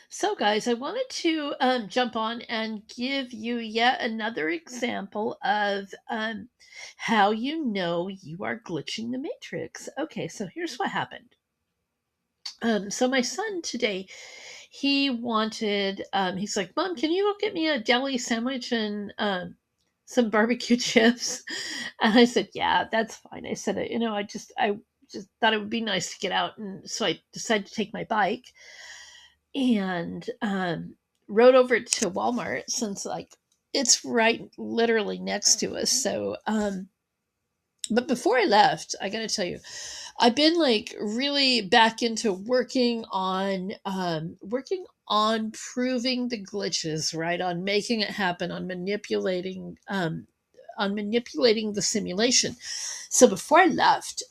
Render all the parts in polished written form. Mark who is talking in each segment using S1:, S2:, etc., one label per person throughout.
S1: So, guys, I wanted to jump on and give you yet another example of how you know you are glitching the matrix. Okay, so here's what happened. So, my son today, he wanted, he's like, Mom, can you go get me a deli sandwich and some barbecue chips? And I said, Yeah, that's fine. I said, I just thought it would be nice to get out. And so I decided to take my bike and rode over to Walmart since it's right literally next to us. So but before I left, I got to tell you, I've been like really back into working on proving the glitches, right? On making it happen, on manipulating the simulation. So before I left,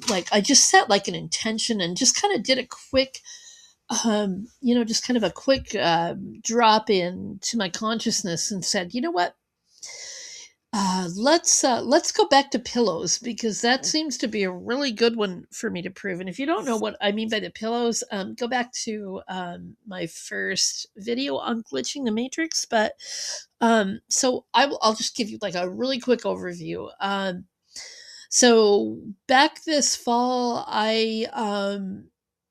S1: like I just set like an intention and just kind of did a quick just kind of a quick drop in to my consciousness and said, you know what? Let's go back to pillows because that seems to be a really good one for me to prove. And if you don't know what I mean by the pillows, go back to my first video on glitching the matrix. But so I'll just give you like a really quick overview. So back this fall,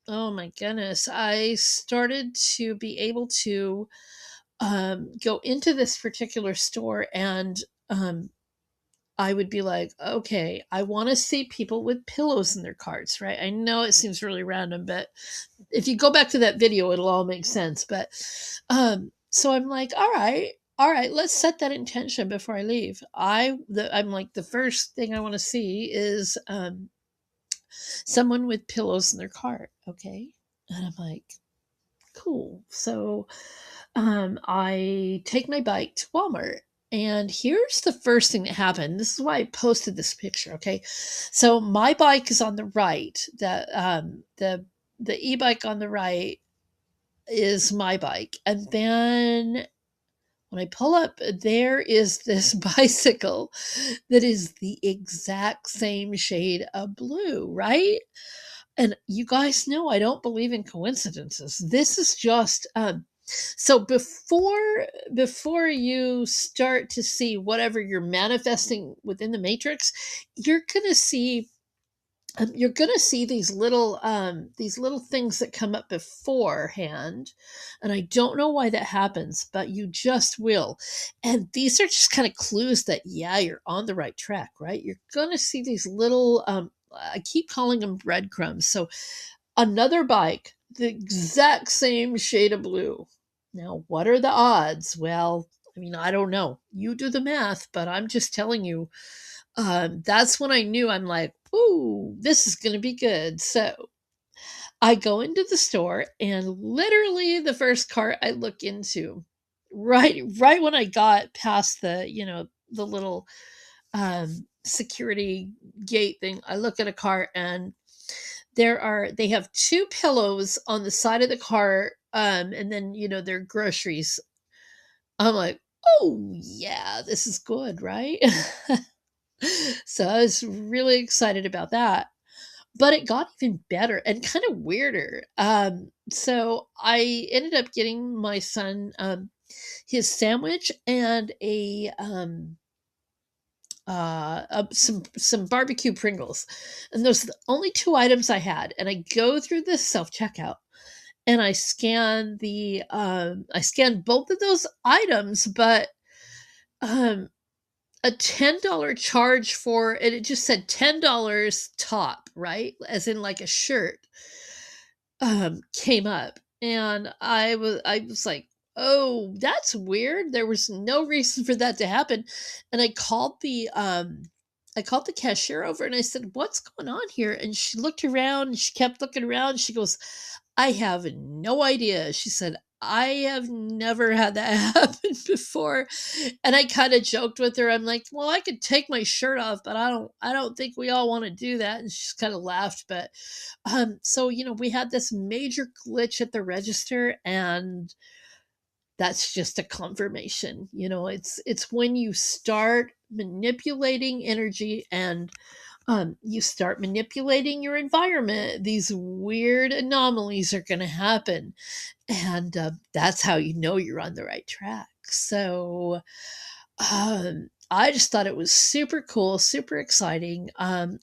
S1: oh my goodness, I started to be able to go into this particular store and um, I would be like, okay, I want to see people with pillows in their carts, right? I know it seems really random, but if you go back to that video, it'll all make sense. But so I'm like, all right, let's set that intention before I leave. I'm like, the first thing I want to see is someone with pillows in their cart, okay? And I'm like, cool. So I take my bike to Walmart. And here's the first thing that happened. This is why I posted this picture. Okay, so my bike is on the right. The e-bike on the right is my bike, and then when I pull up, there is this bicycle that is the exact same shade of blue, right? And you guys know I don't believe in coincidences. This is just so before you start to see whatever you're manifesting within the matrix, you're gonna see these little things that come up beforehand, and I don't know why that happens, but you just will. And these are just kind of clues that yeah, you're on the right track, right? You're gonna see these little I keep calling them breadcrumbs. So another bike, the exact same shade of blue. Now, what are the odds? Well, I mean, I don't know. You do the math, but I'm just telling you, that's when I knew I'm like, ooh, this is going to be good. So I go into the store, and literally the first cart I look into, right when I got past the little security gate thing, I look at a cart and they have two pillows on the side of the cart, and then their groceries. I'm like, oh yeah, this is good, right? So I was really excited about that. But it got even better and kind of weirder. So I ended up getting my son his sandwich and some barbecue Pringles, and those are the only two items I had. And I go through this self checkout, and I scan both of those items, but um, a $10 charge for, and it just said $10 top, right? As in like a shirt, came up, and I was like, oh, that's weird. There was no reason for that to happen. And I called the cashier over and I said, what's going on here? And she looked around and she kept looking around. She goes, I have no idea. She said, I have never had that happen before. And I kind of joked with her. I'm like, well, I could take my shirt off, but I don't think we all want to do that. And she kind of laughed. But so we had this major glitch at the register, and that's just a confirmation. It's when you start manipulating energy and you start manipulating your environment, these weird anomalies are going to happen. And that's how you know you're on the right track. So I just thought it was super cool, super exciting.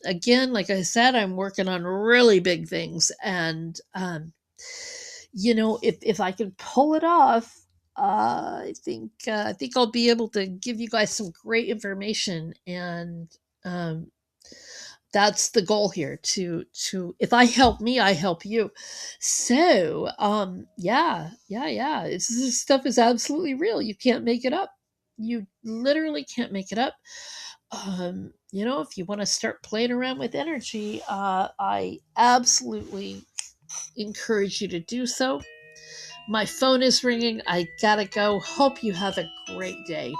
S1: Again, like I said, I'm working on really big things. And, if I can pull it off, I think I'll be able to give you guys some great information, and um, that's the goal here. To if I help me, I help you. So yeah, this stuff is absolutely real. You can't make it up. You literally can't make it up. If you want to start playing around with energy, I absolutely encourage you to do so. My phone is ringing. I gotta go. Hope you have a great day.